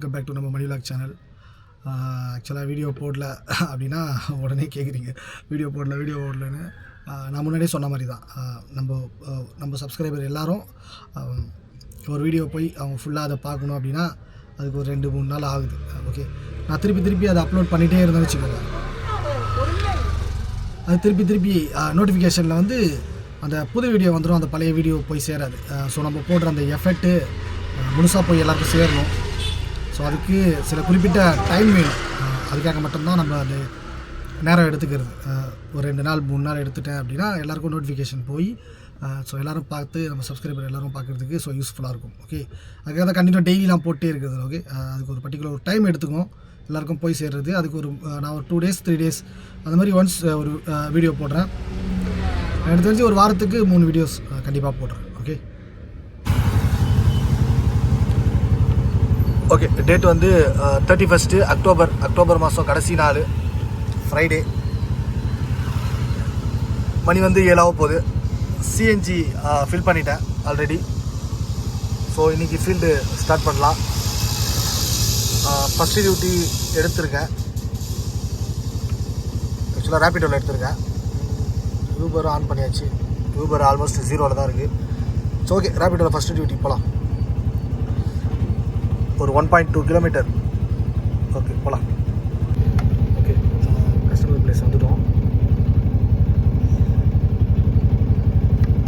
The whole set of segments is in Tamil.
வெல்கம் பேக் டு நம்ம மணி விலாக் சேனல். ஆக்சுவலாக வீடியோ போடல அப்படின்னா உடனே கேட்குறீங்க வீடியோ போடலன்னு. நான் முன்னாடியே சொன்ன மாதிரி தான், நம்ம சப்ஸ்கிரைபர் எல்லோரும் ஒரு வீடியோ போய் அவங்க ஃபுல்லாக அதை பார்க்கணும் அப்படின்னா அதுக்கு ஒரு 2-3 நாள் ஆகுது. ஓகே, நான் திருப்பி அதை அப்லோட் பண்ணிகிட்டே இருந்தேன்னு வச்சுக்கோங்க. அது திருப்பி நோட்டிஃபிகேஷனில் வந்து அந்த புது வீடியோ வந்துடும், அந்த பழைய வீடியோ போய் சேராது. ஸோ நம்ம போடுற அந்த எஃபெக்ட்டு முழுசாக போய் எல்லாருக்கும் சேரணும். ஸோ அதுக்கு சில குறிப்பிட்ட டைம் வேணும். அதுக்காக மட்டும்தான் நம்ம அது நேரம் எடுத்துக்கிறது. ஒரு 2 நாள் 3 நாள் எடுத்துட்டேன் அப்படின்னா எல்லாேருக்கும் நோட்டிஃபிகேஷன் போய் ஸோ எல்லோரும் பார்த்து நம்ம சப்ஸ்கிரைபர் எல்லோரும் பார்க்குறதுக்கு ஸோ யூஸ்ஃபுல்லாக இருக்கும். ஓகே, அதுக்காக தான் கண்டிப்பாக டெய்லிலாம் போட்டே இருக்குது. ஓகே, அதுக்கு ஒரு பர்டிகுலர் ஒரு டைம் எடுத்துக்கும் எல்லாேருக்கும் போய் சேர்றது. அதுக்கு நான் ஒரு 2 days 3 days அந்த மாதிரி ஒன்ஸ் ஒரு வீடியோ போடுறேன். எனக்கு தெரிஞ்சு ஒரு வாரத்துக்கு 3 வீடியோஸ் கண்டிப்பாக போடுறேன். ஓகே, டேட் வந்து 31 அக்டோபர் மாதம் கடைசி நாள் ஃப்ரைடே. மணி வந்து 7 போகுது. சிஎன்ஜி ஃபில் பண்ணிட்டேன் ஆல்ரெடி. ஸோ இன்றைக்கி ஃபீல்டு ஸ்டார்ட் பண்ணலாம். ஃபஸ்ட்டு டியூட்டி எடுத்திருக்கேன். ஆக்சுவலாக ரேபிடோவில் எடுத்திருக்கேன். ஊபர் ஆன் பண்ணியாச்சு. ஊபர் ஆல்மோஸ்ட் 0ல் தான் இருக்குது. ஸோ ஓகே, ரேபிடோவில் ஃபஸ்ட்டு டியூட்டி போகலாம். ஒரு 1.2 கிலோமீட்டர். ஓகே, போகலாம். ஓகே, கஸ்டமர் பிளேஸ் வந்துட்டோம்.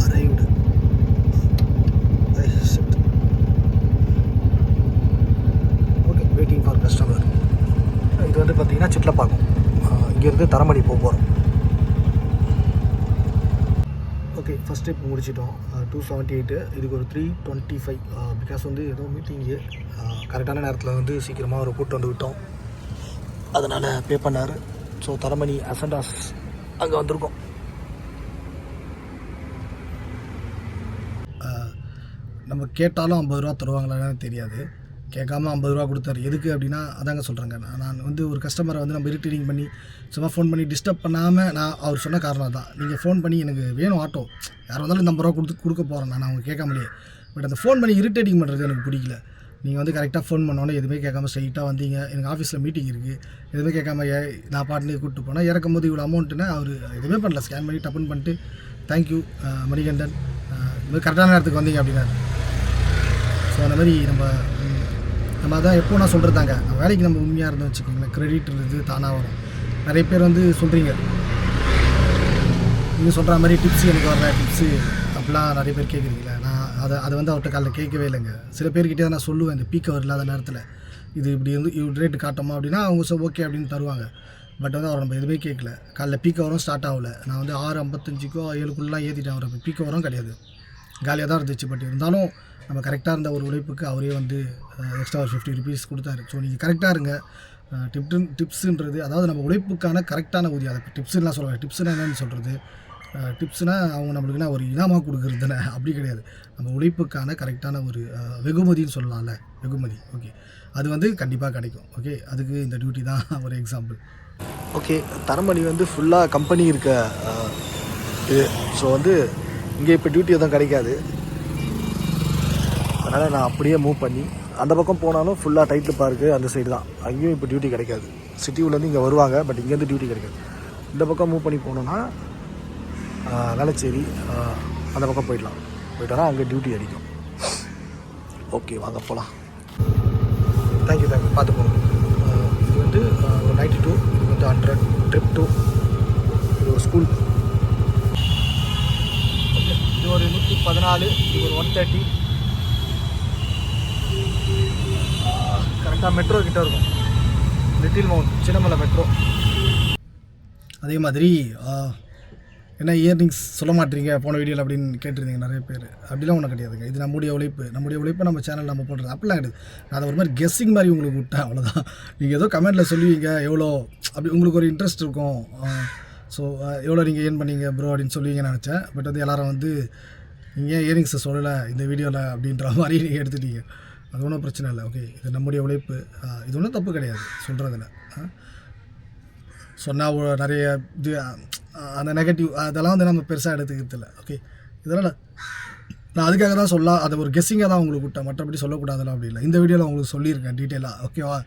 Arrived. Okay, waiting for customer. இது வந்து பார்த்திங்கன்னா சிட்லப்பாக்கம். இங்கேருந்து தரமணி போகிறோம். ஓகே, ஃபஸ்ட் ட்ரிப் முடிச்சிட்டோம். 278. இதுக்கு ஒரு 325. பிகாஸ் வந்து ஏதோ மீட்டிங்கு கரெக்டான நேரத்தில் வந்து சீக்கிரமாக ஒரு கூட்டு வந்து விட்டோம். அதனால் பே பண்ணார். ஸோ தரமணி அசண்டாஸ் அங்கே வந்திருக்கோம். நம்ம கேட்டாலும் 50 ரூபா தருவாங்களான்னு தெரியாது. கேட்காம 50 ரூபா கொடுத்தாரு. எதுக்கு அப்படின்னா அதாங்க சொல்கிறேங்க, நான் வந்து ஒரு கஸ்டமரை வந்து நம்ம இரிட்டேட்டிங் பண்ணி சும்மா ஃபோன் பண்ணி டிஸ்டர்ப் பண்ணாமல், நான் அவர் சொன்ன காரணம் தான். நீங்கள் ஃபோன் பண்ணி எனக்கு வேணும் ஆட்டோ, யார் வந்தாலும் 50 ரூபா கொடுக்க போகிறேன் நான் அவங்க கேட்காமலே. பட் அந்த ஃபோன் பண்ணி இரிட்டேட்டிங் பண்ணுறது எனக்கு பிடிக்கல. நீங்கள் வந்து கரெக்டாக ஃபோன் பண்ணோன்னே எதுவுமே கேட்காம ஸ்ட்ரைட்டாக வந்தீங்க. எனக்கு ஆஃபீஸில் மீட்டிங் இருக்குது, எதுவுமே கேட்காம நான் பாட்டுன்னு கூப்பிட்டு போனேன். இறக்கும் போது இவ்வளோ அமௌண்ட்டுன்னு அவர் எதுவுமே பண்ணல. ஸ்கேன் பண்ணி டப்புன்னு பண்ணிட்டு தேங்க்யூ மணிகண்டன், இது மாதிரி கரெக்டான நேரத்துக்கு வந்தீங்க அப்படின்னாரு. ஸோ அந்த மாதிரி நம்ம அதான் எப்போ நான் சொல்கிறதாங்க, நம்ம வேலைக்கு நம்ம உண்மையாக இருந்தோம் வச்சுக்கோங்களேன், கிரெடிட்ன்றது தானாக வரும். நிறைய பேர் வந்து சொல்கிறீங்க, நீங்கள் சொல்கிற மாதிரி டிப்ஸு எனக்கு வர்ற டிப்ஸு அப்படிலாம் நிறைய பேர் கேட்குறீங்களே. நான் அதை வந்து அவர்கிட்ட காலையில் கேட்கவே இல்லைங்க. சில பேர்கிட்டே நான் சொல்லுவேன், இந்த பீக் அவர் இல்லாத நேரத்தில் இது இப்படி இவ்வளோ ரேட்டு காட்டோமா அப்படின்னா அவங்க ஓகே அப்படின்னு தருவாங்க. பட் வந்து அவர் நம்ம எதுவுமே கேட்கல. காலைல பீக் அவரும் ஸ்டார்ட் ஆகலை. நான் வந்து 6:55 7க்குள்ளலாம் ஏற்றிட்டேன். அவர் பீக் அவரும் கிடையாது, காலியாக தான் இருந்துச்சு. பட் இருந்தாலும் நம்ம கரெக்டாக இருந்த ஒரு உழைப்புக்கு அவரே வந்து எக்ஸ்ட்ரா ஒரு 50 rupees கொடுத்தாரு. ஸோ நீங்கள் கரெக்டாக இருங்க. டிப்ஸுன்றது அதாவது நம்ம உழைப்புக்கான கரெக்டான ஊதியம். அதை டிப்ஸுலாம் சொல்லுவாங்க. டிப்ஸுனால் என்னென்னு சொல்கிறது, டிப்ஸுனால் அவங்க நம்மளுக்குன்னா ஒரு இனாமாக கொடுக்குறது தானே, அப்படி கிடையாது. நம்ம உழைப்புக்கான கரெக்டான ஒரு வெகுமதின்னு சொல்லலாம்ல, வெகுமதி. ஓகே, அது வந்து கண்டிப்பாக கிடைக்கும். ஓகே, அதுக்கு இந்த டியூட்டி தான் ஒரு எக்ஸாம்பிள். ஓகே, தரமணி வந்து ஃபுல்லாக கம்பெனி இருக்க இது. ஸோ வந்து இங்கே இப்போ டியூட்டி எதுவும் கிடைக்காது. அதனால் நான் அப்படியே மூவ் பண்ணி அந்த பக்கம் போனாலும் ஃபுல்லாக டைட்டில் பார்க்கு அந்த சைடு தான். அங்கேயும் இப்போ டியூட்டி கிடைக்காது. சிட்டியூலேருந்து இங்கே வருவாங்க, பட் இங்கேருந்து டியூட்டி கிடைக்காது. இந்த பக்கம் மூவ் பண்ணி போனோன்னா வேளச்சேரி அந்த பக்கம் போயிட்டோன்னா அங்கே டியூட்டி அடிக்கும். ஓகே, வாங்க போகலாம். தேங்க்யூ பார்த்து போகணும். இது வந்து 92, இது வந்து 100. ட்ரிப் 2. இது ஒரு ஸ்கூல். ஓகே, இது ஒரு 114, இது ஒரு 130. கரெக்டாக மெட்ரோ கிட்டே இருக்கும். Little mount Chinnamalai metro. அதே மாதிரி என்ன இயர்ரிங்ஸ் சொல்ல மாட்டீங்க போன வீடியோவில் அப்படின்னு கேட்டிருந்தீங்க நிறைய பேர். அப்படிலாம் ஒன்றும் கிடையாதுங்க. இது நம்முடைய உழைப்பு நம்ம சேனல் நம்ம போடுறது அப்படிலாம் கிடையாது. நான் அதை ஒரு மாதிரி கெஸ்ஸிங் மாதிரி உங்களுக்கு விட்டேன், அவ்வளோதான். நீங்கள் ஏதோ கமெண்ட்டில் சொல்லுவீங்க எவ்வளோ, அப்படி உங்களுக்கு ஒரு இன்ட்ரெஸ்ட் இருக்கும். ஸோ எவ்வளோ நீங்கள் ஏர்ன் பண்ணீங்க ப்ரோ அப்படின்னு சொல்லுவீங்கன்னு நினச்சேன். பட் வந்து எல்லோரும் வந்து நீங்கள் இயரிங்ஸை சொல்லலை இந்த வீடியோவில் அப்படின்ற மாதிரி நீங்கள் எடுத்துட்டீங்க. அது ஒன்றும் பிரச்சனை இல்லை. ஓகே, இது நம்முடைய உழைப்பு. இது ஒன்றும் தப்பு கிடையாது சொல்கிறதில்ல. சொன்னால் நிறைய இது அந்த நெகட்டிவ் அதெல்லாம் வந்து நம்ம பெருசாக எடுத்துக்கிறது இல்லை. ஓகே, இதெல்லாம் நான் அதுக்காக தான் அதை ஒரு கெஸ்ஸிங்காக தான் உங்களுக்கு விட்டேன், மற்றபடி சொல்லக்கூடாதுலாம் அப்படி இல்லை. இந்த வீடியோவில் உங்களுக்கு சொல்லியிருக்கேன் டீட்டெயிலாக. ஓகேவா?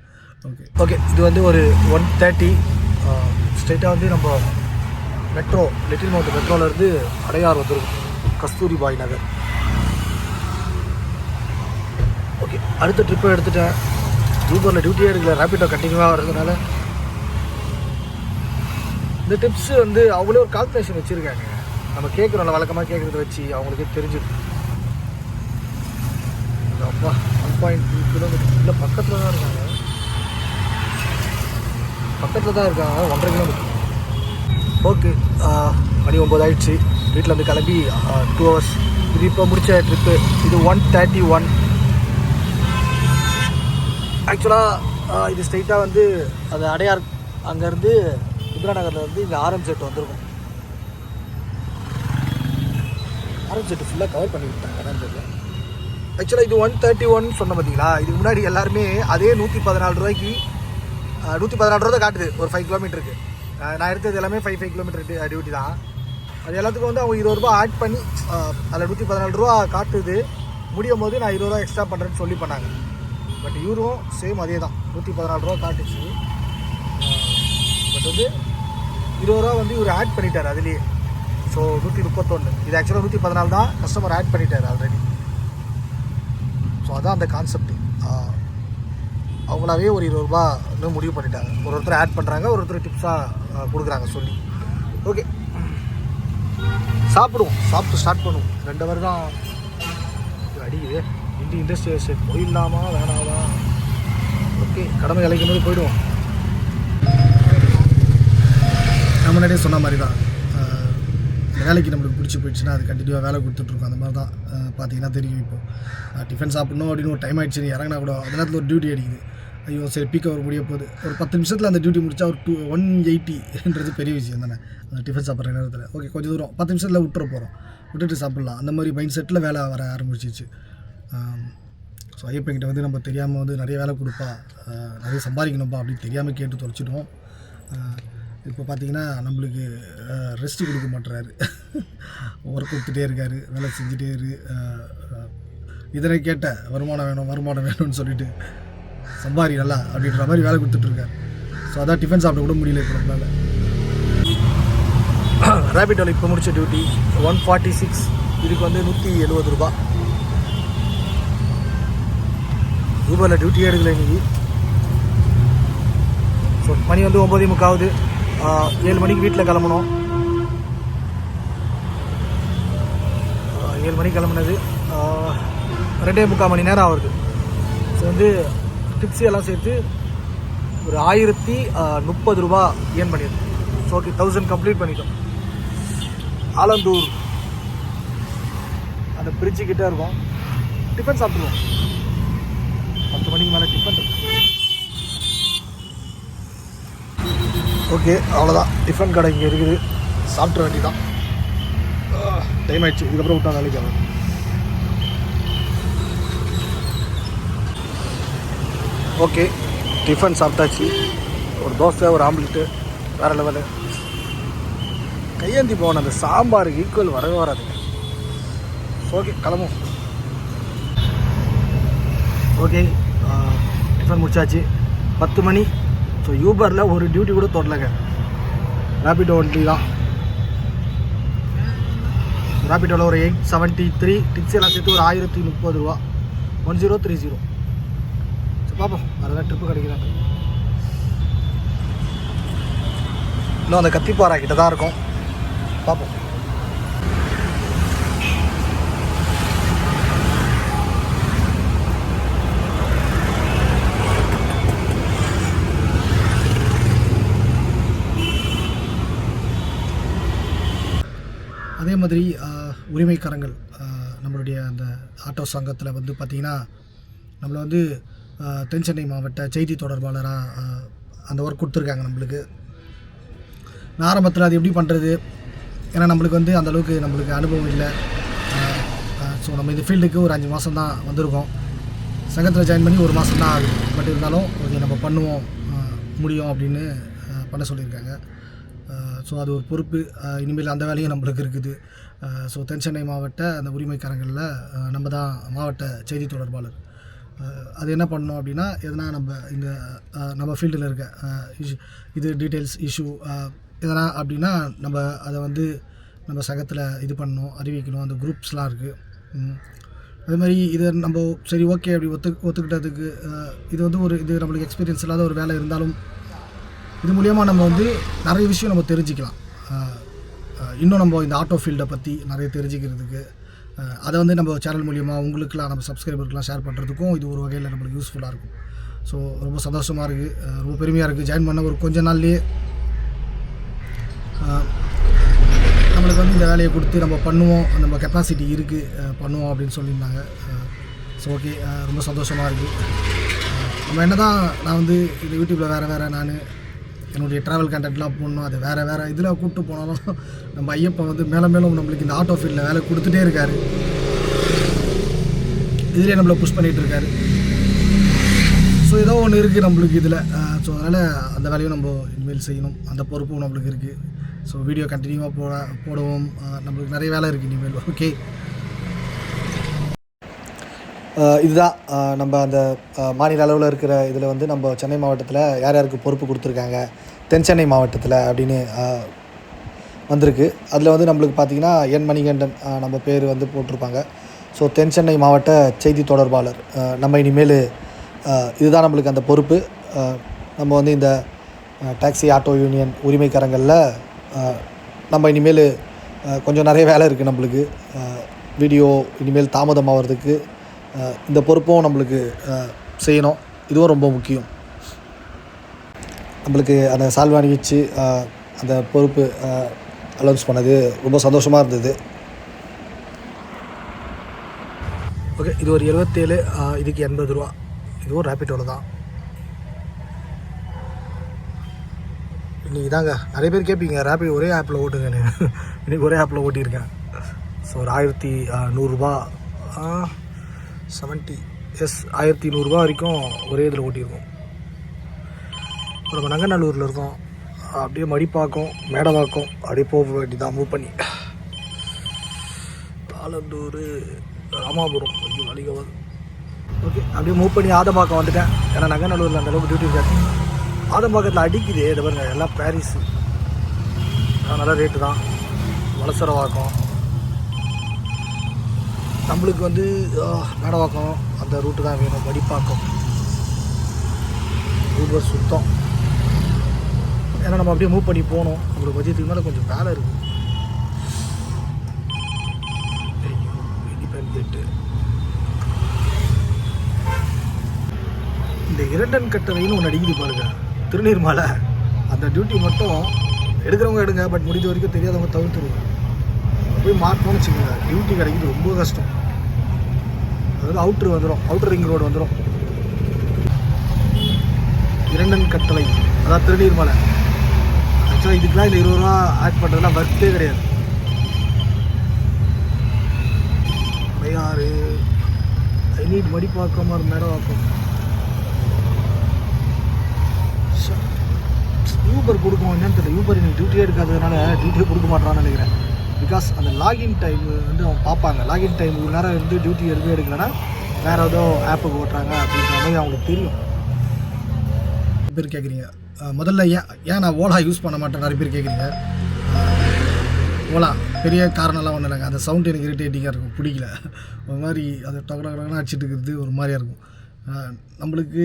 ஓகே இது வந்து ஒரு 1:30 ஸ்ட்ரெயிட்டாக வந்து நம்ம மெட்ரோ லிட்டில் மவுண்ட் மெட்ரோலேருந்து அடையார் வந்துருக்கும், கஸ்தூரிபாய் நகர். ஓகே, அடுத்த ட்ரிப்பை எடுத்துட்டேன். ஊபரில் டியூட்டியே எடுக்கல, ரேபிடோ கண்டினியூவாக வர்றதுனால. இந்த டிப்ஸ் வந்து அவங்களே ஒரு கால்குலேஷன் வச்சுருக்காங்க. நம்ம கேட்குறோம்ல, வழக்கமாக கேட்குறத வச்சு அவங்களுக்கே தெரிஞ்சிடும். அப்பா 1.2 கிலோமீட்டர் இல்லை, பக்கத்தில் தான் இருக்காங்க, 1.5 கிலோமீட்டர். ஓகே, மணி 9 ஆயிடுச்சு. வீட்டில் வந்து கிளம்பி 2 ஹவர்ஸ். இது இப்போ முடித்த ட்ரிப்பு. இது 1:31. ஆக்சுவலாக இது ஸ்ட்ரைட்டாக வந்து அது அடையார் அங்கேருந்து இந்திரா நகரில் வந்து இங்கே RM-Z வந்துருக்கும். RM-Z ஃபுல்லாக கவர் பண்ணி விட்டாங்க RM-Z. ஆக்சுவலாக இது 1:31 சொன்ன பார்த்தீங்களா? இதுக்கு முன்னாடி எல்லாருமே அதே 114 ரூபாய்க்கு 114 ரூபா தான் காட்டுது ஒரு 5 கிலோமீட்டருக்கு. நான் எடுத்தது எல்லாமே 5 கிலோமீட்டர் டியூட்டி தான். அது எல்லாத்துக்கும் வந்து அவங்க 20 ரூபா ஆட் பண்ணி அதில் 114 ரூபா காட்டுது. முடியும் போது நான் 20 ரூபா எக்ஸ்ட்ரா பண்ணுறேன்னு சொல்லி பண்ணாங்க. பட் இவரும் சேம் அதே தான், 114 ரூபா காட்டுச்சு. பட் வந்து 20 ரூபா வந்து இவர் ஆட் பண்ணிட்டார் அதுலேயே. ஸோ 131. இது ஆக்சுவலாக 114 தான், கஸ்டமர் ஆட் பண்ணிட்டார் ஆல்ரெடி. ஸோ அதான் அந்த கான்செப்ட். அவங்களாவே ஒரு 20 ரூபா இன்னும் முடிவு பண்ணிட்டாங்க. ஒருத்தர் ஆட் பண்ணுறாங்க, ஒருத்தர் டிப்ஸாக கொடுக்குறாங்க சொல்லி. ஓகே, சாப்பிட்டு ஸ்டார்ட் பண்ணுவோம். 2 ஹவர் தான் அடிக்குது. இண்டஸ்ட்ரியல் எஸ்டேட் போயிடலாமா வேணாமா? ஓகே, கடமை இலைக்கும் போது போயிடுவோம். நான் முன்னாடியே சொன்ன மாதிரி தான், இந்த வேலைக்கு நம்மளுக்கு பிடிச்சி போயிடுச்சுன்னா அது கண்டினியூவாக வேலை கொடுத்துட்ருக்கோம். அந்த மாதிரி தான் பார்த்தீங்கன்னா தெரியும். இப்போது டிஃபன் சாப்பிட்ணும் அப்படின்னு ஒரு டைம் ஆகிடுச்சு, இறங்கினா கூட அந்த நேரத்தில் ஒரு டியூட்டி அடிக்குது. ஐயோ சரி, பீக் அவர் முடிய போகுது, ஒரு 10 நிமிஷத்தில் அந்த டியூட்டி முடிச்சா ஒரு 180ன்றது பெரிய விஷயம் தானே அந்த டிஃபன் சாப்பிட்ற நேரத்தில். ஓகே, கொஞ்சம் தூரம் 10 நிமிஷத்தில் விட்டுட்டு சாப்பிட்லாம், அந்த மாதிரி மைண்ட் செட்டில் வேலை வர ஆரம்பிச்சிச்சு. ஸோ ஐயப்பன்கிட்ட வந்து நம்ம தெரியாமல் வந்து நிறைய வேலை கொடுப்பா, நிறைய சம்பாதிக்கணும்ப்பா அப்படின்னு தெரியாமல் கேட்டு தொலைச்சிட்டோம். இப்போ பார்த்தீங்கன்னா நம்மளுக்கு ரெஸ்ட்டு கொடுக்க மாட்டுறாரு, ஒர்க் கொடுத்துட்டே இருக்கார், வேலை செஞ்சுட்டே இதனை கேட்ட வருமானம் வேணும்னு சொல்லிட்டு சம்பாரி நல்லா அப்படின்ற மாதிரி வேலை கொடுத்துட்ருக்காரு. ஸோ அதான் டிஃபன் சாப்பிட கூட முடியல இப்போ நம்மளால். ரேபிடோவில் இப்போ முடிச்ச டியூட்டி 146. இதுக்கு வந்து 170 ரூபா. ஊபரில் டியூட்டியே எடுக்கல இன்னைக்கு. ஸோ மணி வந்து 9:45. 7 மணிக்கு வீட்டில் கிளம்பணும். 7 மணிக்கு கிளம்புனது 2.25 மணி நேரம் ஆகுது. ஸோ வந்து டிப்ஸு எல்லாம் சேர்த்து ஒரு 1030 ரூபா ஏர்ன் பண்ணியிருக்கோம். ஸோ ஓகே, 1000 கம்ப்ளீட் பண்ணிட்டோம். ஆலந்தூர் அந்த பிரிட்ஜு கிட்டே இருக்கும். டிஃபன் சாப்பிடுவோம். 10 மணிக்கு மேலே டிஃபன் இருக்கு. ஓகே, அவ்வளோதான். டிஃபன் கடை இங்கே இருக்குது, சாப்பிட்ற வேண்டி தான். டைம் ஆகிடுச்சு, இதுக்கப்புறம் விட்டா வேலைக்கு ஆகும். ஓகே, டிஃபன் சாப்பிட்டாச்சு. ஒரு தோசை, ஒரு ஆம்லெட்டு, வேறு லெவலு. கையேந்தி போகணும், அந்த சாம்பாருக்கு ஈக்குவல் வரவே வராதுங்க. ஓகே, கிளம்பும். ஓகே, டிஃபன் முடிச்சாச்சு. 10 மணி. ஸோ யூபரில் ஒரு டியூட்டி கூட தொடலைங்க, ரேபிடோ ஒன்லி தான். ரேபிடோவில் ஒரு 873. டிப்ஸ் எல்லாம் சேர்த்து ஒரு 1030 ரூபா. 1030. ஸோ பார்ப்போம், வேறு ஏதாவது ட்ரிப்பு கிடைக்குதாங்க. இன்னும் அந்த கத்திப்பாறை கிட்ட தான் இருக்கும், பார்ப்போம். அதே மாதிரி உரிமைக்கரங்கள் நம்மளுடைய அந்த ஆட்டோ சங்கத்தில் வந்து பார்த்திங்கன்னா நம்மளை வந்து தென் சென்னை மாவட்ட செய்தி தொடர்பாளராக அந்த ஒர்க் கொடுத்துருக்காங்க நம்மளுக்கு. நான் ஆரம்பத்தில் அது எப்படி பண்ணுறது, ஏன்னா நம்மளுக்கு வந்து அந்தளவுக்கு நம்மளுக்கு அனுபவம் இல்லை. ஸோ நம்ம இந்த ஃபீல்டுக்கு ஒரு 5 மாதம் தான் வந்திருக்கோம். சங்கத்தில் ஜாயின் பண்ணி 1 மாதம் தான் ஆகுது. பட் இருந்தாலும் ஓகே நம்ம பண்ணுவோம், முடியும் அப்படின்னு பண்ண சொல்லியிருக்காங்க. ஸோ அது ஒரு பொறுப்பு. இனிமேல் அந்த வேலையும் நம்மளுக்கு இருக்குது. ஸோ தென்சென்னை மாவட்ட அந்த உரிமைக்கரங்களில் நம்ம தான் மாவட்ட செய்தி தொடர்பாளர். அது என்ன பண்ணோம் அப்படின்னா, எதனா நம்ம ஃபீல்டில் இருக்க இது டீட்டெயில்ஸ் இஷ்யூ எதனா அப்படின்னா நம்ம அதை வந்து நம்ம சங்கத்தில் இது பண்ணணும், அறிவிக்கணும். அந்த குரூப்ஸ்லாம் இருக்குது. அதே மாதிரி இதை நம்ம சரி ஓகே அப்படி ஒத்துக்கிட்டதுக்கு இது வந்து இது நம்மளுக்கு எக்ஸ்பீரியன்ஸ் இல்லாத ஒரு வேலை இருந்தாலும் இது மூலிமா நம்ம வந்து நிறைய விஷயம் நம்ம தெரிஞ்சுக்கலாம். இன்னும் நம்ம இந்த ஆட்டோ ஃபீல்டை பற்றி நிறைய தெரிஞ்சுக்கிறதுக்கு அதை வந்து நம்ம சேனல் மூலிமா உங்களுக்குலாம் நம்ம சப்ஸ்கிரைபருக்கெலாம் ஷேர் பண்ணுறதுக்கும் இது ஒரு வகையில் நம்மளுக்கு யூஸ்ஃபுல்லாக இருக்கும். ஸோ ரொம்ப சந்தோஷமாக இருக்குது, ரொம்ப பெருமையாக இருக்குது. ஜாயின் பண்ண ஒரு கொஞ்ச நாள்லேயே நம்மளுக்கு வந்து இந்த வேலையை கொடுத்து நம்ம பண்ணுவோம், நம்ம கெப்பாசிட்டி இருக்குது பண்ணுவோம் அப்படின்னு சொல்லியிருந்தாங்க. ஸோ ஓகே, ரொம்ப சந்தோஷமாக இருக்குது. நம்ம என்ன தான் நான் வந்து இந்த யூடியூப்பில் வேறு நான் என்னுடைய ட்ராவல் கண்டென்ட்லாம் போடணும், அது வேறு இதில் கூப்பிட்டு போனாலும் நம்ம ஐயப்பன் வந்து மேலும் நம்மளுக்கு இந்த ஆட்டோ ஃபீல்டில் வேலை கொடுத்துட்டே இருக்கார். இதிலே நம்மளை புஷ் பண்ணிகிட்டு இருக்காரு. ஸோ ஏதோ ஒன்று இருக்குது நம்மளுக்கு இதில். ஸோ அதனால் அந்த வேலையும் நம்ம இனிமேல் செய்யணும், அந்த பொறுப்பும் நம்மளுக்கு இருக்குது. ஸோ வீடியோ கண்டினியூவாக போடவும் நம்மளுக்கு நிறைய வேலை இருக்குது இனிமேல். ஓகே, இதுதான் நம்ம அந்த மாநில அளவில் இருக்கிற இதில் வந்து நம்ம சென்னை மாவட்டத்தில் யார் யாருக்கு பொறுப்பு கொடுத்துருக்காங்க தென்சென்னை மாவட்டத்தில் அப்படின்னு வந்திருக்கு. அதில் வந்து நம்மளுக்கு பார்த்திங்கன்னா என் மணிகண்டன் நம்ம பேர் வந்து போட்டிருப்பாங்க. ஸோ தென்சென்னை மாவட்ட செய்தி தொடர்பாளர். நம்ம இனிமேல் இதுதான் நம்மளுக்கு அந்த பொறுப்பு. நம்ம வந்து இந்த டாக்ஸி ஆட்டோ யூனியன் உரிமைக்கரங்களில் நம்ம இனிமேல் கொஞ்சம் நிறைய வேலை இருக்குது நம்மளுக்கு. வீடியோ இனிமேல் தாமதமாகிறதுக்கு இந்த பொறுப்பும் நம்மளுக்கு செய்யணும். இதுவும் ரொம்ப முக்கியம். நம்மளுக்கு அந்த சால்வை அணிவிச்சு அந்த பொறுப்பு அலௌன்ஸ் பண்ணது ரொம்ப சந்தோஷமாக இருந்தது. ஓகே, இது ஒரு 77, இதுக்கு 80 ரூபா. இதுவும் ரேப்பிட்டோவில் தான். இன்றைக்கி தாங்க நிறைய பேர் கேட்பீங்க ரேப்பிட் ஒரே ஆப்பில் ஓட்டுங்கன்னு. இன்றைக்கி ஒரே ஆப்பில் ஓட்டியிருக்கேன். ஸோ ஒரு 1100 ரூபா 70 1100 ரூபா வரைக்கும் ஒரே இதில் ஓட்டியிருக்கோம். இப்போ நம்ம நங்கநல்லூரில் இருக்கோம், அப்படியே மடிப்பாக்கம் மேடவாக்கம் அப்படியே போக வேண்டி தான் மூவ் பண்ணி தாளந்தூர் ராமாபுரம் கொஞ்சம் வலிகவாது. ஓகே, அப்படியே மூவ் பண்ணி ஆதம்பாக்கம் வந்துட்டேன். ஏன்னா நங்கநல்லூரில் அந்தளவுக்கு டியூட்டி இருக்காது. ஆதம்பாக்கத்தில் அடிக்குது இதை பாருங்க, எல்லாம் பாரிஸு, நல்ல ரேட்டு தான். வலசரவாக்கம் நம்மளுக்கு வந்து மேடவாக்கம் அந்த ரூட்டு தான் வேணும். மடிப்பாக்கம் ஊபர் சுத்தம். ஏன்னா நம்ம அப்படியே மூவ் பண்ணி போகணும். நம்மளுக்கு மதியத்துக்கு மேலே கொஞ்சம் வேலை இருக்குது. இந்த இரண்டன் கட்டளைன்னு ஒன்று அடிக்குது பாருங்க, திருநீர்மலை. அந்த டியூட்டி மட்டும் எடுக்கிறவங்க எடுங்க, பட் முடிஞ்ச வரைக்கும் தெரியாதவங்க தவிர்த்துருங்க. போய் மாற்றணும்னு வச்சுக்கோங்க, டியூட்டி கிடைக்கிறது ரொம்ப கஷ்டம். அதாவது அவுட்டர் ரிங் ரோடு வந்துடும். இரண்டன் கட்டளை அதாவது திருநீர்மலை. ஆக்சுவலாக இதுக்கெலாம் இந்த 20 ரூபா ஆட் பண்ணுறதுலாம் வர்த்தே கிடையாது. பையாறு I need Madipakkam Medavakkam. Uber கொடுக்கும் என்னன்னு தெரியல. யூபர் எனக்கு டியூட்டியே எடுக்காததுனால டியூட்டியே கொடுக்க மாட்டான்னு நினைக்கிறேன். பிகாஸ் அந்த லாகின் டைம் வந்து அவங்க பார்ப்பாங்க. லாகின் டைம் ஒரு நேரம் இருந்து டியூட்டி எதுவுமே எடுக்கலைன்னா வேறு ஏதோ ஆப்புக்கு ஓட்டுறாங்க அப்படின்ற மாதிரி அவங்களுக்கு தெரியும். நிறைய பேர் கேட்குறீங்க முதல்ல ஏன் நான் ஓலா யூஸ் பண்ண மாட்டேன் நிறைய பேர் கேட்குறீங்க. ஓலா பெரிய காரணம்லாம் ஒன்றும் இல்லைங்க. அந்த சவுண்ட் எனக்கு இரிட்டேட்டிங்காக இருக்கும், பிடிக்கல. ஒரு மாதிரி அது டொக்கடொக்கடன்னு அடிச்சுட்டு இருக்கிறது ஒரு மாதிரியாக இருக்கும். நம்மளுக்கு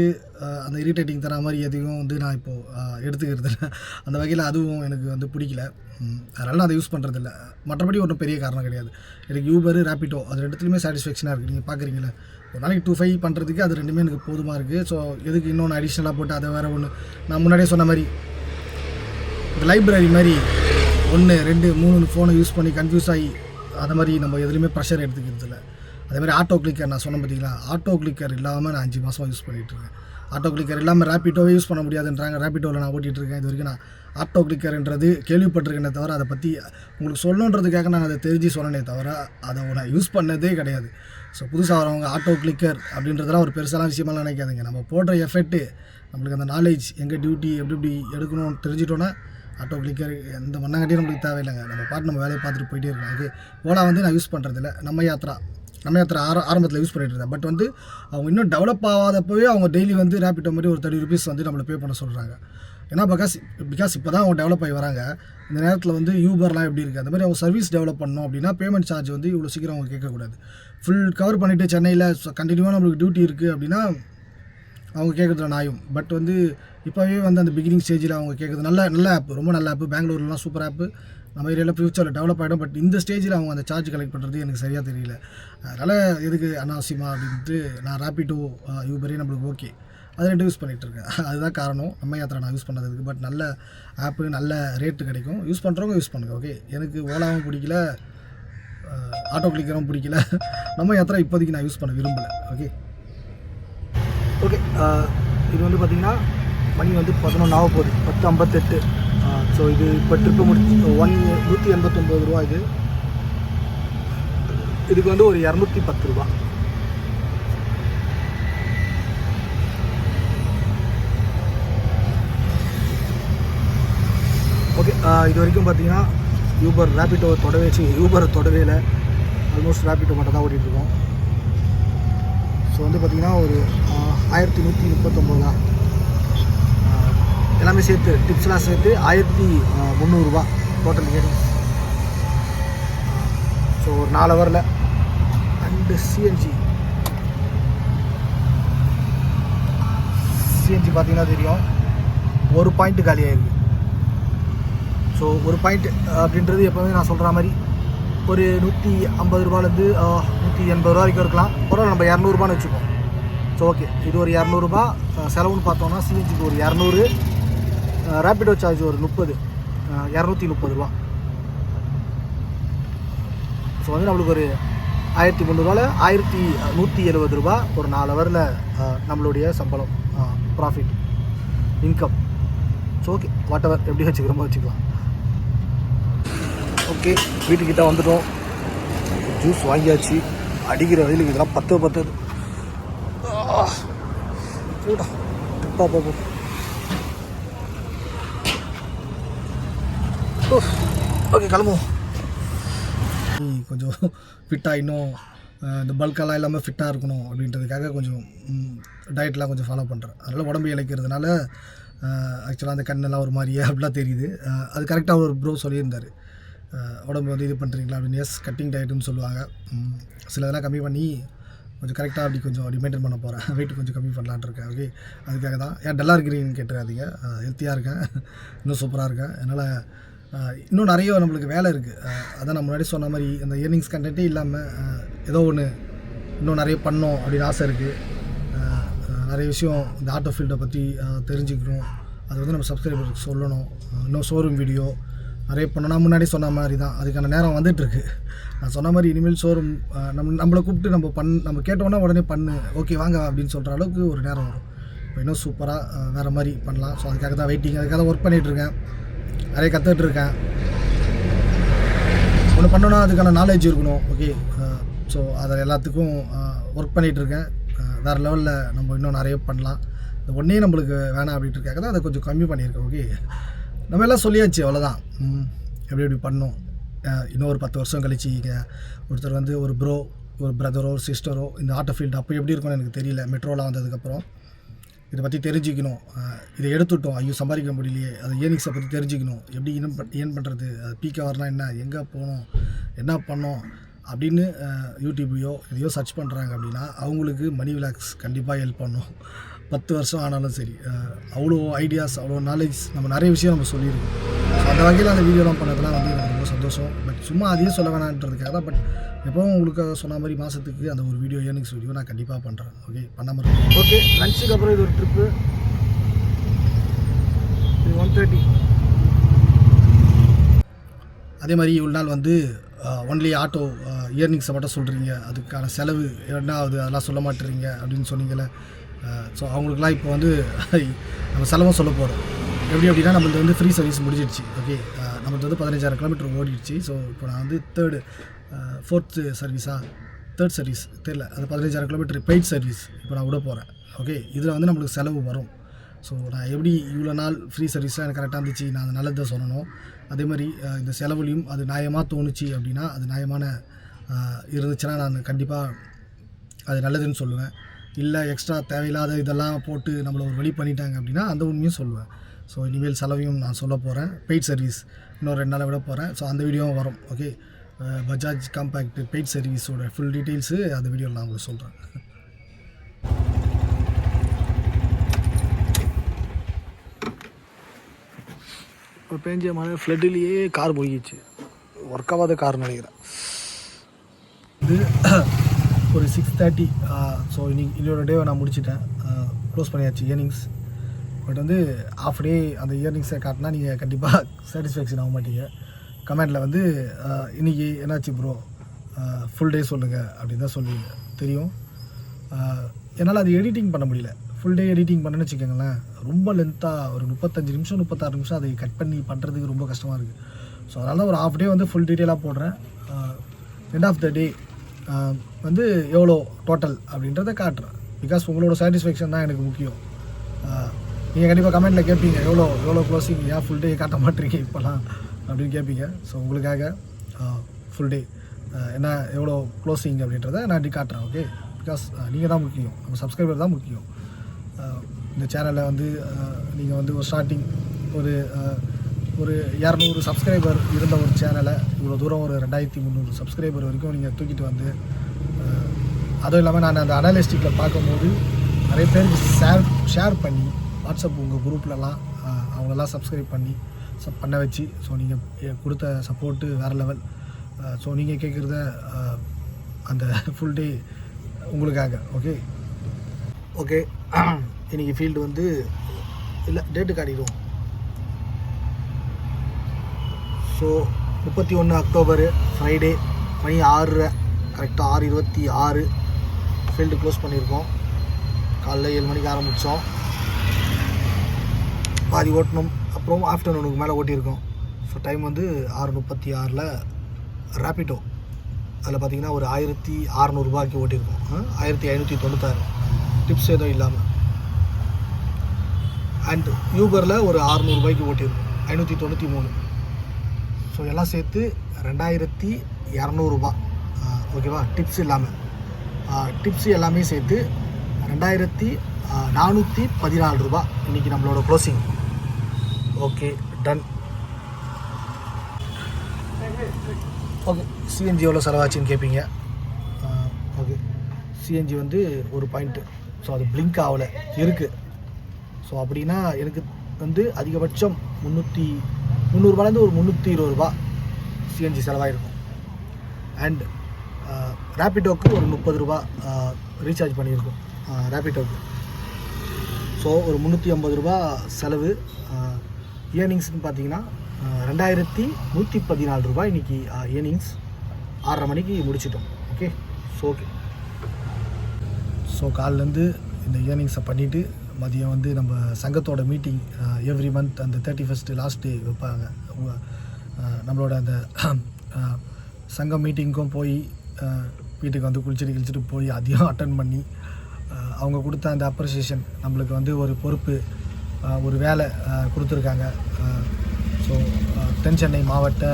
அந்த இரிட்டேட்டிங் தர மாதிரி எதையும் வந்து நான் இப்போது எடுத்துக்கிறது இல்லை. அந்த வகையில் அதுவும் எனக்கு வந்து பிடிக்கல. அதனால் நான் அதை யூஸ் பண்ணுறதில்ல. மற்றபடி ஒன்றும் பெரிய காரணம் கிடையாது. எனக்கு யூபர் ரேப்பிட்டோ அது ரெண்டுத்துலையுமே சாட்டிஸ்ஃபேக்ஷனாக இருக்குது. நீங்கள் பார்க்குறீங்களே, ஒரு நாளைக்கு 25 பண்ணுறதுக்கு அது ரெண்டுமே எனக்கு போதுமாக இருக்குது. ஸோ எதுக்கு இன்னொன்று அடிஷ்னலாக போட்டு அதை வேறு ஒன்று நான் முன்னாடியே சொன்ன மாதிரி ஒரு லைப்ரரி மாதிரி 1 2 3 ஃபோனை யூஸ் பண்ணி கன்ஃபியூஸ் ஆகி அதை மாதிரி நம்ம எதுலேயுமே ப்ரெஷர் எடுத்துக்கிறது இல்லை. அதேமாதிரி ஆட்டோ கிளிக்கர் நான் சொன்ன பார்த்தீங்களா, ஆட்டோ கிளிக்கர் இல்லாமல் நான் 5 மாதமாக யூஸ் பண்ணிகிட்ருக்கேன். ஆட்டோ கிளிக்கர் இல்லாமல் ரேப்பிட்டோவே யூஸ் பண்ண முடியாதுன்றாங்க. ரேப்பிட்டோவில் நான் ஓட்டிகிட்ருக்கேன். இது வரைக்கும் நான் ஆட்டோ கிளிக்கர்ன்றது கேள்விப்பட்டிருக்கேனே தவிர அதை பற்றி உங்களுக்கு சொல்லணுன்றதுக்காக நான் அதை தெரிஞ்சு சொன்னனே தவிர அதை நான் யூஸ் பண்ணதே கிடையாது. ஸோ புதுசாக வரவங்க ஆட்டோ கிளிக்கர் அப்படின்றதெல்லாம் ஒரு பெருசான விஷயமெல்லாம் நினைக்காதுங்க. நம்ம போடுற எஃபெக்ட்டு நம்மளுக்கு அந்த நாலேஜ் எங்கே டியூட்டி எப்படி எடுக்கணும்னு தெரிஞ்சிட்டோன்னா ஆட்டோ கிளிக்கர் எந்த மண்ணாங்கட்டியும் நம்மளுக்கு தேவையில்லைங்க. நம்ம பாட்டு நம்ம வேலையை பார்த்துட்டு போயிட்டே இருக்கலாம். ஓகே, ஓலா வந்து நான் யூஸ் பண்ணுறதில்ல. நம்ம யாத்ரா ஆரம்பத்தில் யூஸ் பண்ணிட்டு இருந்தேன். பட் வந்து அவங்க இன்னும் டெவலப் ஆகாதப்போவே அவங்க டெய்லி வந்து ரேபிடோ மாதிரி ஒரு 30 rupees வந்து நம்மளை பே பண்ண சொல்கிறாங்க. ஏன்னா பிகாஸ் இப்போ தான் அவங்க டெவலப் ஆகி வராங்க. இந்த நேரத்தில் வந்து யூபர்லாம் எப்படி இருக்குது, அந்த மாதிரி அவங்க சர்வீஸ் டெவலப் பண்ணணும் அப்படின்னா பேமெண்ட் சார்ஜ் வந்து இவ்வளோ சீக்கிரம் அவங்க கேட்கக்கூடாது. ஃபுல் கவர் பண்ணிவிட்டு சென்னையில் கண்டினியூவாக நம்மளுக்கு டியூட்டி இருக்குது அப்படின்னா அவங்க கேட்குறதுல நியாயம். பட் வந்து இப்போவே வந்து அந்த பிகினிங் ஸ்டேஜில் அவங்க கேட்குறது நல்ல ஆப், ரொம்ப நல்ல ஆப்பு. பெங்களூர்லாம் சூப்பர் ஆப்பு, நம்ம ஏரியாவில் ஃப்யூச்சரில் டெவலப் ஆகிடும். பட் இந்த ஸ்டேஜில் அவங்க அந்த சார்ஜ் கலெக்ட் பண்ணுறது எனக்கு சரியாக தெரியல. அதனால் எதுக்கு அனாவசியமா அப்படின்ட்டு நான் ரேபிடோ யூபரே நம்மளுக்கு ஓகே, அதை 2 யூஸ் பண்ணிகிட்ருக்கேன். அதுதான் காரணம் நம்ம யாத்திரை நான் யூஸ் பண்ணுறதுக்கு. பட் நல்ல ஆப்பு, நல்ல ரேட்டு கிடைக்கும். யூஸ் பண்ணுறவங்க யூஸ் பண்ணுங்கள். ஓகே, எனக்கு ஓலாவும் பிடிக்கல, ஆட்டோ கிளிக்கரும் பிடிக்கல. நம்ம யாத்திரை இப்போதைக்கு நான் யூஸ் பண்ண விரும்பலை. ஓகே, இது வந்து பார்த்திங்கன்னா மணி வந்து 11 ஆக போகுது, 10:58. ஸோ இது இப்போ ட்ரிப்பு முடிச்சு 189 ரூபா. இதுக்கு வந்து ஒரு 210 ரூபா. ஓகே, இது வரைக்கும் பார்த்தீங்கன்னா யூபரை தொடவே இல்லை. ஆல்மோஸ்ட் ரேபிடோ மட்டும் தான் ஓட்டிகிட்ருக்கோம். ஸோ வந்து பார்த்திங்கன்னா ஒரு 1139 தான். எல்லாமே சேர்த்து டிப்ஸ்லாம் சேர்த்து 1300 ரூபா டோட்டல் ஏர்னிங்ஸ். ஸோ ஒரு 4 ஹவரில். அண்டு சிஎன்ஜி பார்த்தீங்கன்னா தெரியும், ஒரு பாயிண்ட்டு காலியாகிருக்கு. ஸோ ஒரு பாயிண்ட் அப்படின்றது எப்போவுமே நான் சொல்கிற மாதிரி ஒரு 150 ரூபாலேருந்து 180 ரூபா வரைக்கும் இருக்கலாம். பரவாயில்ல, நம்ம 200 ரூபான்னு வச்சுப்போம். ஸோ ஓகே, இது ஒரு 200 ரூபா செலவுன்னு பார்த்தோம்னா சிஎன்ஜிக்கு ஒரு 200, ரேபிடோ சார்ஜ் ஒரு 30, 230 ரூபா. ஸோ வந்து நம்மளுக்கு ஒரு 1300 ரூபாவில் 1170 ரூபா ஒரு 4 ஹவரில் நம்மளுடைய சம்பளம், profit, income. So okay, whatever எப்படி வச்சுக்கிறோமோ வச்சுக்கலாம். ஓகே, வீட்டுக்கிட்ட வந்துட்டோம். ஜூஸ் வாங்கியாச்சு. அடிக்கிற வெயிலுக்கு இதெல்லாம் பத்தது. பார்ப்போம். ஓகே, கிளம்புவோம். கொஞ்சம் ஃபிட்டாக இன்னும் இந்த பல்கெல்லாம் இல்லாமல் ஃபிட்டாக இருக்கணும் அப்படின்றதுக்காக கொஞ்சம் டயட்லாம் கொஞ்சம் ஃபாலோ பண்ணுறேன். அதனால் உடம்பு இழைக்கிறதுனால ஆக்சுவலாக அந்த கண்ணெல்லாம் ஒரு மாதிரியே அப்படிலாம் தெரியுது. அது கரெக்டாக ஒரு ப்ரோ சொல்லியிருந்தார், உடம்பு வந்து இது பண்ணுறீங்களா அப்படின்னு. எஸ், கட்டிங் டயட்டுன்னு சொல்லுவாங்க. சில இதெல்லாம் கம்மி பண்ணி கொஞ்சம் கரெக்டாக அப்படி மெயின்டைன் பண்ண போகிறேன். வெயிட் கொஞ்சம் கம்மி பண்ணலான்னு இருக்கேன். ஓகே, அதுக்காக தான். ஏன் டல்லாக இருக்கிறீங்கன்னு கேட்டுறாதீங்க, ஹெல்த்தியாக இருக்கேன், இன்னும் சூப்பராக இருக்கேன். அதனால் இன்னும் நிறைய நம்மளுக்கு வேலை இருக்குது. அதான் நான் முன்னாடி சொன்ன மாதிரி அந்த ஏர்னிங்ஸ் கண்டென்ட்டே இல்லாமல் ஏதோ ஒன்று இன்னும் நிறைய பண்ணோம் அப்படின்னு ஆசை இருக்குது. நிறைய விஷயம் இந்த ஆட்டோ ஃபீல்டை பற்றி தெரிஞ்சுக்கணும். அது வந்து நம்ம சப்ஸ்கிரைபருக்கு சொல்லணும். இன்னும் ஷோரூம் வீடியோ நிறைய பண்ணணும். நான் முன்னாடி சொன்ன மாதிரி தான் அதுக்கான நேரம் வந்துட்டுருக்கு. நான் சொன்ன மாதிரி இனிமேல் ஷோரூம் நம்மளை கூப்பிட்டு நம்ம கேட்டோன்னா உடனே பண்ணு, ஓகே வாங்க அப்படின்னு சொல்கிற அளவுக்கு ஒரு நேரம் வரும். இப்போ இன்னும் சூப்பராக வேறு மாதிரி பண்ணலாம். ஸோ அதுக்காக தான் வெயிட்டிங், அதுக்காக தான் ஒர்க் பண்ணிகிட்ருக்கேன், நிறைய கற்றுட்ருக்கேன். ஒன்று பண்ணோன்னா அதுக்கான நாலேஜ் இருக்கணும். ஓகே, ஸோ அதை எல்லாத்துக்கும் ஒர்க் பண்ணிகிட்ருக்கேன். வேறு லெவலில் நம்ம இன்னும் நிறைய பண்ணலாம். இந்த ஒன்றே நம்மளுக்கு வேணாம் அப்படின்ட்டுருக்காக தான் அதை கொஞ்சம் கம்மி பண்ணியிருக்கேன். ஓகே, நம்ம எல்லாம் சொல்லியாச்சு, அவ்வளோதான். எப்படி பண்ணணும். இன்னும் ஒரு 10 வருஷம் கழிச்சு ஒருத்தர் வந்து ஒரு ப்ரோ, ஒரு பிரதரோ, ஒரு சிஸ்டரோ இந்த ஆட்டோ ஃபீல்டு அப்போ எப்படி இருக்கும்னு எனக்கு தெரியல. மெட்ரோலாம் வந்ததுக்கப்புறம் இதை பற்றி தெரிஞ்சுக்கணும். இதை எடுத்துட்டோம், ஐயோ சம்பாதிக்க முடியலையே, அது ஏர்னிங்ஸை பற்றி தெரிஞ்சுக்கணும். எப்படி ஏர்ன் பண்ணுறது, அது பீக் ஹவர்னால் என்ன, எங்கே போகணும், என்ன பண்ணோம் அப்படின்னு யூடியூப்லையோ எதையோ சர்ச் பண்ணுறாங்க அப்படின்னா அவங்களுக்கு மணி விலாக்ஸ் கண்டிப்பாக ஹெல்ப் பண்ணும். 10 வருஷம் ஆனாலும் சரி, அவ்வளோ ஐடியாஸ், அவ்வளோ நாலேஜ், நம்ம நிறைய விஷயம் நம்ம சொல்லியிருக்கோம். ஸோ அந்த வகையில் அந்த வீடியோலாம் பண்ணதெல்லாம் வந்து எனக்கு ரொம்ப சந்தோஷம். பட் சும்மா அதையும் சொல்ல வேணான்றதுக்காக தான். பட் எப்போவும் உங்களுக்கு சொன்ன மாதிரி மாதத்துக்கு அந்த ஒரு வீடியோ, ஏர்னிங்ஸ் வீடியோ நான் கண்டிப்பாக பண்ணுறேன். ஓகே, பண்ணாமல் இருக்கேன். ஓகே, லஞ்சுக்கு அப்புறம் இது ஒரு ட்ரிப்பு. இது 1:30. அதே மாதிரி இவ்வளோ நாள் வந்து ஒன்லி ஆட்டோ இயர்னிங்ஸை மட்டும் சொல்கிறீங்க, அதுக்கான செலவு என்ன ஆகுது அதெல்லாம் சொல்ல மாட்டேறீங்க அப்படின்னு சொன்னீங்களே. ஸோ அவங்களுக்குலாம் இப்போ வந்து நம்ம செலவும் சொல்ல போகிறோம். எப்படி அப்படின்னா நம்மளுக்கு வந்து ஃப்ரீ சர்வீஸ் முடிஞ்சிடுச்சு. ஓகே, நம்மளுக்கு வந்து 15,000 கிலோமீட்டர் ஓடிடுச்சு. ஸோ இப்போ நான் வந்து தேர்ட் சர்வீஸ் தெரியல, அது 15,000 கிலோமீட்டர் பெய்ட் சர்வீஸ் இப்போ நான் விட போகிறேன். ஓகே, இதில் வந்து நம்மளுக்கு செலவு வரும். ஸோ நான் எப்படி இவ்வளோ நாள் ஃப்ரீ சர்வீஸாக எனக்கு கரெக்டாக இருந்துச்சு, நான் அது நல்லதை சொல்லணும். அதே மாதிரி இந்த செலவுலையும் அது நியாயமாக தோணுச்சு அப்படின்னா, அது நியாயமான இருந்துச்சுன்னா நான் கண்டிப்பாக அது நல்லதுன்னு சொல்லுவேன். இல்லை எக்ஸ்ட்ரா தேவையில்லாத இதெல்லாம் போட்டு நம்மளை ஒரு வழி பண்ணிட்டாங்க அப்படின்னா அந்த உண்மையும் சொல்லுவேன். ஸோ இனிமேல் செலவையும் நான் சொல்ல போகிறேன். பெய்ட் சர்வீஸ் இன்னும் 2 நாளை விட போகிறேன். ஸோ அந்த வீடியோவும் வரும். ஓகே, பஜாஜ் காம்பேக்ட் பெய்ட் சர்வீஸோட ஃபுல் டீட்டெயில்ஸு அந்த வீடியோவில் நான் உங்களுக்கு சொல்கிறேன். இப்போ பேஞ்ச மழை ஃப்ளட்டுலேயே கார் போயிடுச்சு. ஒர்க் ஆகாத கார் நினைக்கிறேன். இது ஒரு 6:30. ஸோ இன்னொரு டே நான் முடிச்சிட்டேன். க்ளோஸ் பண்ணியாச்சு இயர்னிங்ஸ். பட் வந்து ஆஃப் டே அந்த இயர்னிங்ஸை காட்டினா நீங்கள் கண்டிப்பாக சாட்டிஸ்ஃபேக்ஷன் ஆக மாட்டீங்க. கமெண்டில் வந்து இன்றைக்கி என்னாச்சு ப்ரோ, ஃபுல் டே சொல்லுங்கள் அப்படின்னு தான் சொல்லி தெரியும். என்னால் அது எடிட்டிங் பண்ண முடியல. ஃபுல் டே எடிட்டிங் பண்ணேன்னு வச்சுக்கோங்களேன், ரொம்ப லென்த்தாக ஒரு 35 நிமிஷம் 36 நிமிஷம் அதை கட் பண்ணி பண்ணுறதுக்கு ரொம்ப கஷ்டமாக இருக்குது. ஸோ அதனால் ஒரு ஆஃப் டே வந்து ஃபுல் டீட்டெயிலாக போடுறேன். எண்ட் ஆஃப் த டே வந்து எவ்வளோ டோட்டல் அப்படின்றத காட்டுறேன். பிகாஸ் உங்களோட சாட்டிஸ்ஃபேக்ஷன் தான் எனக்கு முக்கியம். நீங்கள் கண்டிப்பாக கமெண்ட்டில் கேட்பீங்க, எவ்வளோ க்ளோசிங், ஏன் ஃபுல் டே காட்ட மாட்டீங்க இப்போலாம் அப்படின்னு கேட்பீங்க. ஸோ உங்களுக்காக ஃபுல் டே என்ன எவ்வளோ க்ளோசிங் அப்படின்றத நான் அப்படி காட்டுறேன். ஓகே, பிகாஸ் நீங்கள் தான் முக்கியம், நம்ம சப்ஸ்கிரைபர் தான் முக்கியம். இந்த சேனலில் வந்து நீங்கள் வந்து ஒரு ஸ்டார்டிங் ஒரு 200 சப்ஸ்கிரைபர் இருந்த ஒரு சேனலை இவ்வளோ தூரம் ஒரு 2300 சப்ஸ்கிரைபர் வரைக்கும் நீங்கள் தூக்கிட்டு வந்து, அதுவும் இல்லாமல் நான் அந்த அனலிஸ்டிக்கில் பார்க்கும்போது நிறைய பேருக்கு ஷேர் பண்ணி வாட்ஸ்அப் உங்கள் குரூப்லலாம் அவங்களெல்லாம் சப்ஸ்கிரைப் பண்ண வச்சு, ஸோ நீங்கள் கொடுத்த சப்போர்ட்டு வேறு லெவல். ஸோ நீங்கள் கேட்குறத அந்த ஃபுல் டே உங்களுக்காக. ஓகே இன்றைக்கி ஃபீல்டு வந்து இல்லை டேட்டு காட்டிடுவோம். ஸோ 31 அக்டோபரு ஃப்ரைடே, மணி 6 கரெக்டாக 6:26 ஃபீல்டு க்ளோஸ் பண்ணியிருக்கோம். காலைல 7 மணிக்கு ஆரம்பித்தோம், பாதி ஓட்டணும், அப்புறம் ஆஃப்டர்நூனுக்கு மேலே ஓட்டியிருக்கோம். ஸோ டைம் வந்து 6:36 ரேப்பிடோ. அதில் பார்த்திங்கன்னா ஒரு 1600 ரூபாய்க்கு ஓட்டியிருக்கோம். 1596 டிப்ஸ் எதுவும் இல்லாமல். அண்ட் யூபரில் ஒரு 600 ரூபாய்க்கு ஓட்டியிருக்கோம், 593. ஸோ எல்லாம் சேர்த்து 2200 ரூபா. ஓகேவா, டிப்ஸ் இல்லாமல். டிப்ஸ் எல்லாமே சேர்த்து 2414 ரூபா இன்றைக்கி நம்மளோட closing. Okay, done. Okay, CNG எவ்வளோ செலவாச்சுன்னு கேட்பீங்க. ஓகே, சிஎன்ஜி வந்து ஒரு பாயிண்ட்டு. ஸோ அது பிளிங்க் ஆகலை இருக்குது. ஸோ அப்படின்னா எனக்கு வந்து அதிகபட்சம் 300 ரூபாலேருந்து ஒரு 320 ரூபா சிஎன்ஜி செலவாயிருக்கும். அண்ட் ரேப்பிடோக்கு ஒரு 30 ரூபா ரீசார்ஜ் பண்ணியிருக்கோம் ரேப்பிடோக்கு. ஸோ ஒரு 350 ரூபா செலவு. இயர்னிங்ஸ்னு பார்த்தீங்கன்னா 2114 ரூபாய் இன்றைக்கி இயர்னிங்ஸ். 6:30 மணிக்கு முடிச்சிட்டோம். ஓகே, ஸோ காலிலேருந்து இந்த இயர்னிங்ஸை பண்ணிவிட்டு மதியம் வந்து நம்ம சங்கத்தோட மீட்டிங் எவ்ரி மந்த் அந்த 31st லாஸ்ட் டே வைப்பாங்க. நம்மளோட அந்த சங்கம் மீட்டிங்க்கும் போய் வீட்டுக்கு வந்து குளிச்சுட்டு போய் அதையும் அட்டன் பண்ணி அவங்க கொடுத்த அந்த அப்ரிசியேஷன், நம்மளுக்கு வந்து ஒரு பொறுப்பு, ஒரு வேலை கொடுத்துருக்காங்க. ஸோ தென்சென்னை மாவட்ட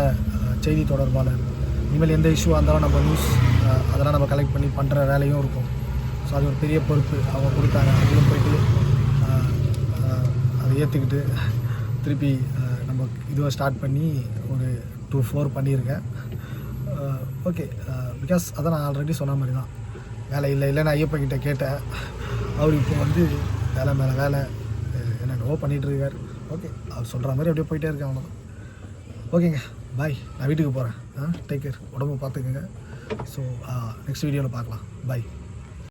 செய்தி தொடர்பாளர், இனிமேல் எந்த இஷ்யூவாக இருந்தாலும் நம்ம நியூஸ் அதெல்லாம் நம்ம கலெக்ட் பண்ணி பண்ணுற வேலையும் இருக்கும். ஸோ அது ஒரு பெரிய பொறுப்பு அவங்க கொடுத்தாங்க. அதையும் போய்ட்டு அதை ஏற்றுக்கிட்டு திருப்பி நம்ம இதுவை ஸ்டார்ட் பண்ணி ஒரு 2-4 பண்ணியிருக்கேன். ஓகே, பிகாஸ் அதான் நான் ஆல்ரெடி சொன்ன மாதிரி தான், வேலை இல்லை நான் ஐயப்பன்கிட்ட கேட்டேன். அவர் இப்போ வந்து வேலை மேலே வேலை என்னென்னவோ பண்ணிகிட்ருக்கார். ஓகே, அவர் சொல்கிற மாதிரி அப்படியே போயிட்டே இருக்கேன், அவ்வளோதான். ஓகேங்க, பாய். நான் வீட்டுக்கு போகிறேன். டேக் கேர், உடம்பு பார்த்துக்குங்க. ஸோ நெக்ஸ்ட் வீடியோவில் பார்க்கலாம். பாய்.